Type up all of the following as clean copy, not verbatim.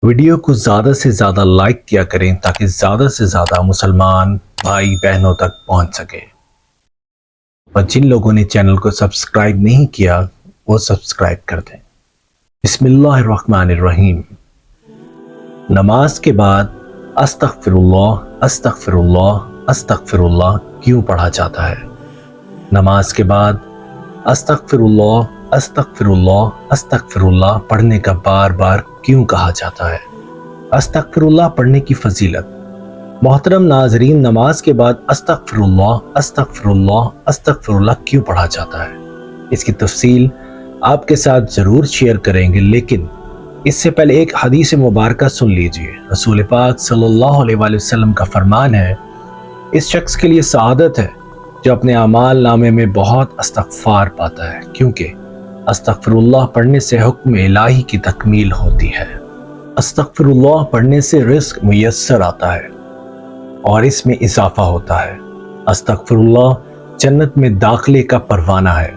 Video کو زیادہ سے زیادہ لائک کیا کریں تاکہ زیادہ سے زیادہ مسلمان بھائی بہنوں تک پہنچ سکے، اور جن لوگوں نے چینل کو سبسکرائب نہیں کیا وہ سبسکرائب کر دیں۔ بسم اللہ الرحمن الرحیم۔ نماز کے بعد استغفر اللہ استغفر اللہ استغفر اللہ کیوں پڑھا جاتا ہے؟ نماز کے بعد استغفر اللہ استغفر اللہ استغفر اللہ پڑھنے کا بار بار کیوں کہا جاتا ہے؟ استغفر اللہ پڑھنے کی فضیلت۔ محترم ناظرین، نماز کے بعد استغفر اللہ استغفر اللہ استغفر اللہ کیوں پڑھا جاتا ہے؟ اس کی تفصیل آپ کے ساتھ ضرور شیئر کریں گے، لیکن اس سے پہلے ایک حدیث مبارکہ سن لیجئے۔ رسول پاک صلی اللہ علیہ وآلہ وسلم کا فرمان ہے، اس شخص کے لیے سعادت ہے جو اپنے اعمال نامے میں بہت استغفار پاتا ہے، کیونکہ استغفر اللہ پڑھنے سے حکم الہی کی تکمیل ہوتی ہے۔ استغفر اللہ پڑھنے سے رزق میسر آتا ہے اور اس میں اضافہ ہوتا ہے۔ استغفر اللہ جنت میں داخلے کا پروانہ ہے۔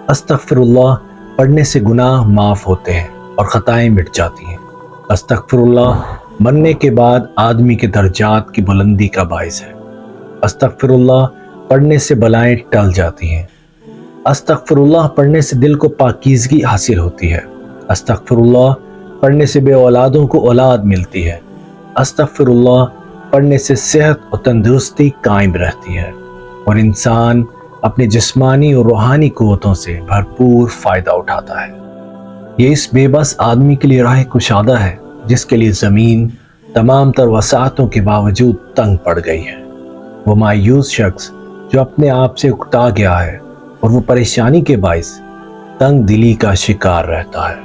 استغفر اللہ پڑھنے سے گناہ معاف ہوتے ہیں اور خطائیں مٹ جاتی ہیں۔ استغفر اللہ مرنے کے بعد آدمی کے درجات کی بلندی کا باعث ہے۔ استغفر اللہ پڑھنے سے بلائیں ٹل جاتی ہیں۔ استغفر اللہ پڑھنے سے دل کو پاکیزگی حاصل ہوتی ہے۔ استغفر اللہ پڑھنے سے بے اولادوں کو اولاد ملتی ہے۔ استغفر اللہ پڑھنے سے صحت اور تندرستی قائم رہتی ہے اور انسان اپنے جسمانی اور روحانی قوتوں سے بھرپور فائدہ اٹھاتا ہے۔ یہ اس بے بس آدمی کے لیے راہ کشادہ ہے جس کے لیے زمین تمام تر وسعتوں کے باوجود تنگ پڑ گئی ہے۔ وہ مایوس شخص جو اپنے آپ سے اکتا گیا ہے اور وہ پریشانی کے باعث تنگ دلی کا شکار رہتا ہے۔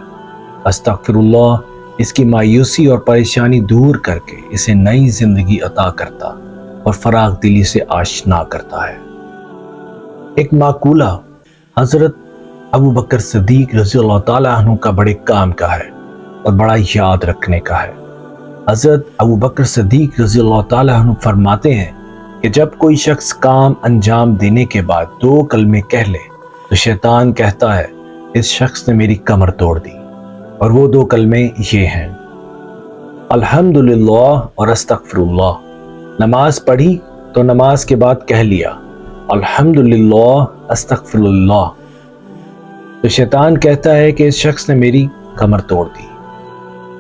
استغفر اللہ اس کی مایوسی اور پریشانی دور کر کے اسے نئی زندگی عطا کرتا اور فراغ دلی سے آشنا کرتا ہے۔ ایک مقولہ حضرت ابو بکر صدیق رضی اللہ تعالیٰ عنہ کا بڑے کام کا ہے اور بڑا یاد رکھنے کا ہے۔ حضرت ابو بکر صدیق رضی اللہ تعالیٰ عنہ فرماتے ہیں کہ جب کوئی شخص کام انجام دینے کے بعد 2 کلمے کہہ لے تو شیطان کہتا ہے اس شخص نے میری کمر توڑ دی، اور وہ 2 کلمے یہ ہیں، الحمدللہ اور استغفر اللہ۔ نماز پڑھی تو نماز کے بعد کہہ لیا الحمدللہ استغفر اللہ، تو شیطان کہتا ہے کہ اس شخص نے میری کمر توڑ دی۔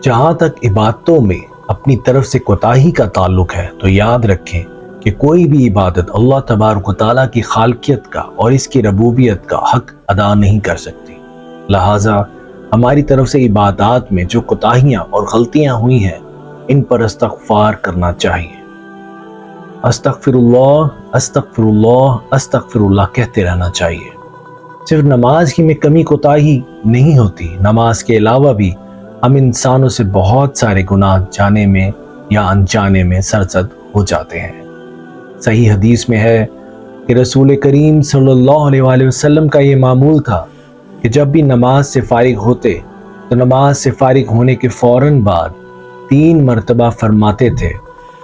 جہاں تک عبادتوں میں اپنی طرف سے کوتاہی کا تعلق ہے تو یاد رکھیں کہ کوئی بھی عبادت اللہ تبارک و تعالیٰ کی خالقیت کا اور اس کی ربوبیت کا حق ادا نہیں کر سکتی، لہٰذا ہماری طرف سے عبادات میں جو کوتاہیاں اور غلطیاں ہوئی ہیں ان پر استغفار کرنا چاہیے۔ استغفر اللہ استغفر اللہ استغفر اللہ کہتے رہنا چاہیے۔ صرف نماز ہی میں کمی کوتاہی نہیں ہوتی، نماز کے علاوہ بھی ہم انسانوں سے بہت سارے گناہ جانے میں یا انجانے میں سرزد ہو جاتے ہیں۔ صحیح حدیث میں ہے کہ رسول کریم صلی اللہ علیہ وآلہ وسلم کا یہ معمول تھا کہ جب بھی نماز سے فارغ ہوتے تو نماز سے فارغ ہونے کے فوراً بعد 3 مرتبہ فرماتے تھے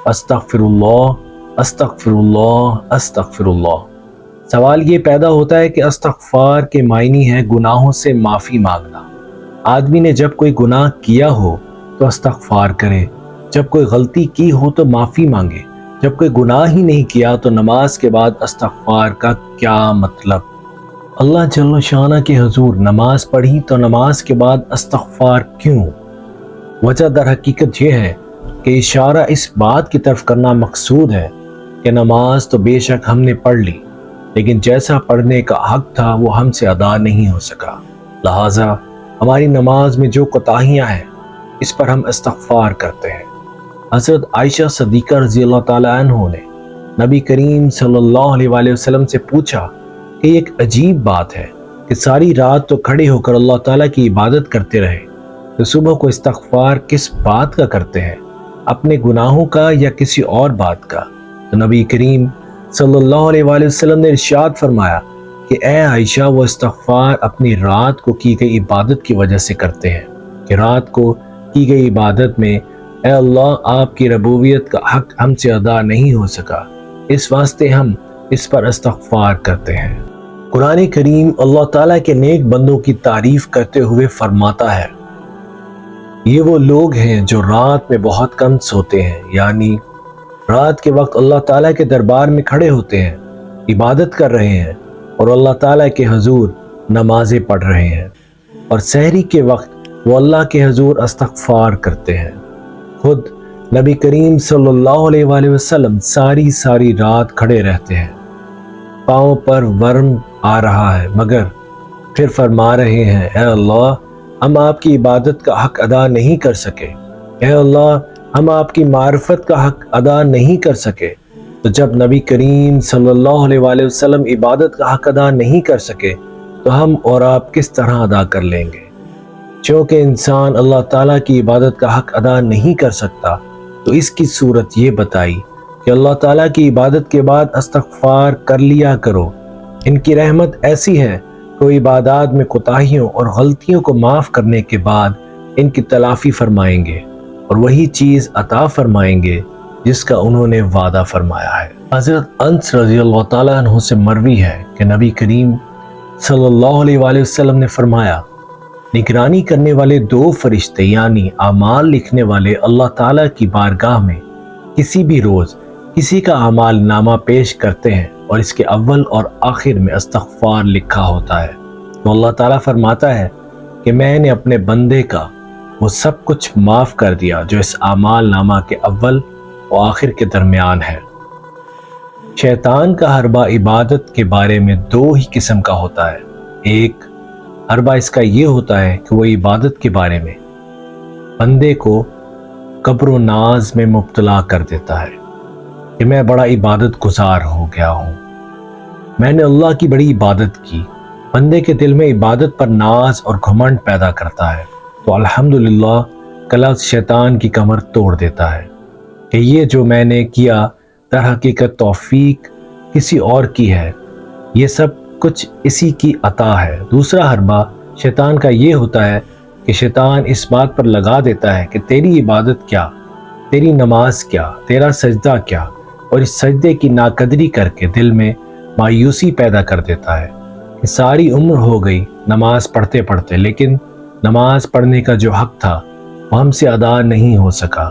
استغفر اللہ استغفر اللہ استغفر اللہ۔ سوال یہ پیدا ہوتا ہے کہ استغفار کے معنی ہے گناہوں سے معافی مانگنا۔ آدمی نے جب کوئی گناہ کیا ہو تو استغفار کرے، جب کوئی غلطی کی ہو تو معافی مانگے، جب کوئی گناہ ہی نہیں کیا تو نماز کے بعد استغفار کا کیا مطلب؟ اللہ جل شانہ کے حضور نماز پڑھی تو نماز کے بعد استغفار کیوں؟ وجہ در حقیقت یہ ہے کہ اشارہ اس بات کی طرف کرنا مقصود ہے کہ نماز تو بے شک ہم نے پڑھ لی، لیکن جیسا پڑھنے کا حق تھا وہ ہم سے ادا نہیں ہو سکا، لہٰذا ہماری نماز میں جو کوتاہیاں ہیں اس پر ہم استغفار کرتے ہیں۔ حضرت عائشہ صدیقہ رضی اللہ تعالیٰ عنہ نے نبی کریم صلی اللہ علیہ وآلہ وسلم سے پوچھا کہ ایک عجیب بات ہے کہ ساری رات تو کھڑے ہو کر اللہ تعالیٰ کی عبادت کرتے رہے، تو صبح کو استغفار کس بات کا کرتے ہیں، اپنے گناہوں کا یا کسی اور بات کا؟ تو نبی کریم صلی اللہ علیہ وآلہ وسلم نے ارشاد فرمایا کہ اے عائشہ، وہ استغفار اپنی رات کو کی گئی عبادت کی وجہ سے کرتے ہیں کہ رات کو کی گئی عبادت میں اے اللہ آپ کی ربوبیت کا حق ہم سے ادا نہیں ہو سکا، اس واسطے ہم اس پر استغفار کرتے ہیں۔ قرآن کریم اللہ تعالیٰ کے نیک بندوں کی تعریف کرتے ہوئے فرماتا ہے یہ وہ لوگ ہیں جو رات میں بہت کم سوتے ہیں، یعنی رات کے وقت اللہ تعالیٰ کے دربار میں کھڑے ہوتے ہیں، عبادت کر رہے ہیں اور اللہ تعالیٰ کے حضور نمازیں پڑھ رہے ہیں، اور سحری کے وقت وہ اللہ کے حضور استغفار کرتے ہیں۔ خود نبی کریم صلی اللہ علیہ وآلہ وسلم ساری رات کھڑے رہتے ہیں، پاؤں پر ورم آ رہا ہے، مگر پھر فرما رہے ہیں، اے اللہ ہم آپ کی عبادت کا حق ادا نہیں کر سکے، اے اللہ ہم آپ کی معرفت کا حق ادا نہیں کر سکے۔ تو جب نبی کریم صلی اللہ علیہ وآلہ وسلم عبادت کا حق ادا نہیں کر سکے تو ہم اور آپ کس طرح ادا کر لیں گے؟ چونکہ انسان اللہ تعالیٰ کی عبادت کا حق ادا نہیں کر سکتا، تو اس کی صورت یہ بتائی کہ اللہ تعالیٰ کی عبادت کے بعد استغفار کر لیا کرو۔ ان کی رحمت ایسی ہے کہ وہ عبادات میں کوتاہیوں اور غلطیوں کو معاف کرنے کے بعد ان کی تلافی فرمائیں گے اور وہی چیز عطا فرمائیں گے جس کا انہوں نے وعدہ فرمایا ہے۔ حضرت انس رضی اللہ تعالیٰ عنہ سے مروی ہے کہ نبی کریم صلی اللہ علیہ وآلہ وسلم نے فرمایا، نگرانی کرنے والے دو فرشتے یعنی اعمال لکھنے والے اللہ تعالیٰ کی بارگاہ میں کسی بھی روز کسی کا اعمال نامہ پیش کرتے ہیں اور اس کے اول اور آخر میں استغفار لکھا ہوتا ہے، تو اللہ تعالیٰ فرماتا ہے کہ میں نے اپنے بندے کا وہ سب کچھ معاف کر دیا جو اس اعمال نامہ کے اول و آخر کے درمیان ہے۔ شیطان کا حربہ عبادت کے بارے میں دو ہی قسم کا ہوتا ہے۔ ایک حربہ اس کا یہ ہوتا ہے کہ وہ عبادت کے بارے میں بندے کو کبر و ناز میں مبتلا کر دیتا ہے کہ میں بڑا عبادت گزار ہو گیا ہوں، میں نے اللہ کی بڑی عبادت کی۔ بندے کے دل میں عبادت پر ناز اور گھمنڈ پیدا کرتا ہے، تو الحمدللہ کل شیطان کی کمر توڑ دیتا ہے کہ یہ جو میں نے کیا در حقیقت توفیق کسی اور کی ہے، یہ سب کچھ اسی کی عطا ہے۔ دوسرا حربہ شیطان کا یہ ہوتا ہے کہ شیطان اس بات پر لگا دیتا ہے کہ تیری عبادت کیا، تیری نماز کیا، تیرا سجدہ کیا، اور اس سجدے کی ناقدری کر کے دل میں مایوسی پیدا کر دیتا ہے کہ ساری عمر ہو گئی نماز پڑھتے پڑھتے، لیکن نماز پڑھنے کا جو حق تھا وہ ہم سے ادا نہیں ہو سکا۔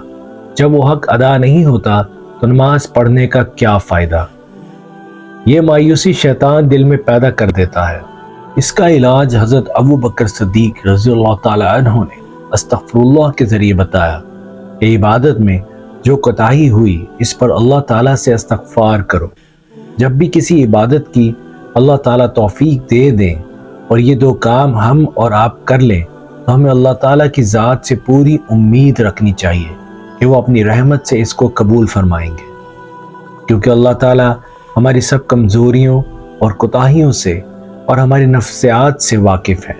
جب وہ حق ادا نہیں ہوتا تو نماز پڑھنے کا کیا فائدہ؟ یہ مایوسی شیطان دل میں پیدا کر دیتا ہے۔ اس کا علاج حضرت ابو بکر صدیق رضی اللہ تعالی عنہ نے استغفر اللہ کے ذریعے بتایا کہ عبادت میں جو کوتاہی ہوئی اس پر اللہ تعالیٰ سے استغفار کرو۔ جب بھی کسی عبادت کی اللہ تعالیٰ توفیق دے دیں اور یہ دو کام ہم اور آپ کر لیں تو ہمیں اللہ تعالیٰ کی ذات سے پوری امید رکھنی چاہیے کہ وہ اپنی رحمت سے اس کو قبول فرمائیں گے، کیونکہ اللہ تعالیٰ ہماری سب کمزوریوں اور کوتاہیوں سے اور ہماری نفسیات سے واقف ہے۔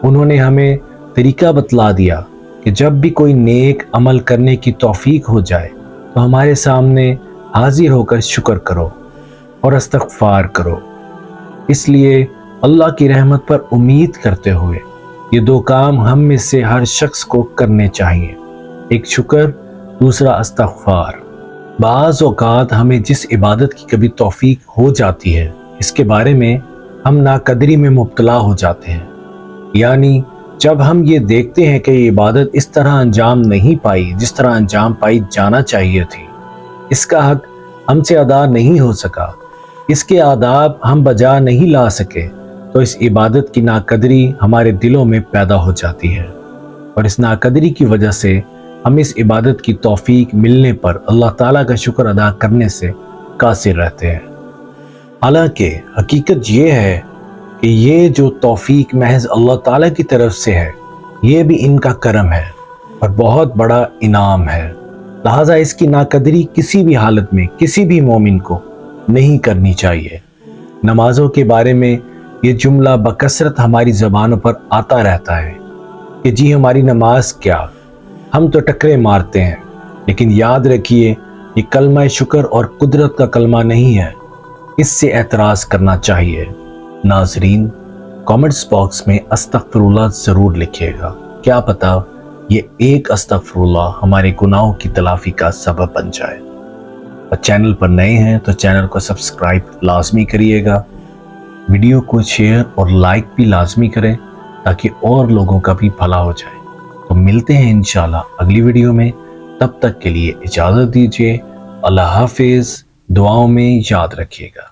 انہوں نے ہمیں طریقہ بتلا دیا کہ جب بھی کوئی نیک عمل کرنے کی توفیق ہو جائے تو ہمارے سامنے حاضر ہو کر شکر کرو اور استغفار کرو۔ اس لیے اللہ کی رحمت پر امید کرتے ہوئے یہ دو کام ہم میں سے ہر شخص کو کرنے چاہیے، ایک شکر، دوسرا استغفار۔ بعض اوقات ہمیں جس عبادت کی کبھی توفیق ہو جاتی ہے اس کے بارے میں ہم ناقدری میں مبتلا ہو جاتے ہیں، یعنی جب ہم یہ دیکھتے ہیں کہ یہ عبادت اس طرح انجام نہیں پائی جس طرح انجام پائی جانا چاہیے تھی، اس کا حق ہم سے ادا نہیں ہو سکا، اس کے آداب ہم بجا نہیں لا سکے، تو اس عبادت کی ناقدری ہمارے دلوں میں پیدا ہو جاتی ہے، اور اس ناقدری کی وجہ سے ہم اس عبادت کی توفیق ملنے پر اللہ تعالیٰ کا شکر ادا کرنے سے قاصر رہتے ہیں۔ حالانکہ حقیقت یہ ہے کہ یہ جو توفیق محض اللہ تعالیٰ کی طرف سے ہے، یہ بھی ان کا کرم ہے اور بہت بڑا انعام ہے، لہٰذا اس کی ناقدری کسی بھی حالت میں کسی بھی مومن کو نہیں کرنی چاہیے۔ نمازوں کے بارے میں یہ جملہ بکثرت ہماری زبانوں پر آتا رہتا ہے کہ جی ہماری نماز کیا، ہم تو ٹکرے مارتے ہیں، لیکن یاد رکھیے یہ کلمہ شکر اور قدرت کا کلمہ نہیں ہے، اس سے اعتراض کرنا چاہیے۔ ناظرین، کامنٹس باکس میں استغفر اللہ ضرور لکھیے گا، کیا پتہ یہ ایک استغفر اللہ ہمارے گناہوں کی تلافی کا سبب بن جائے۔ اور چینل پر نئے ہیں تو چینل کو سبسکرائب لازمی کریے گا، ویڈیو کو شیئر اور لائک بھی لازمی کریں تاکہ اور لوگوں کا بھی بھلا ہو جائے۔ تو ملتے ہیں انشاءاللہ اگلی ویڈیو میں، تب تک کے لیے اجازت دیجیے، اللہ حافظ، دعاؤں میں یاد رکھیے گا۔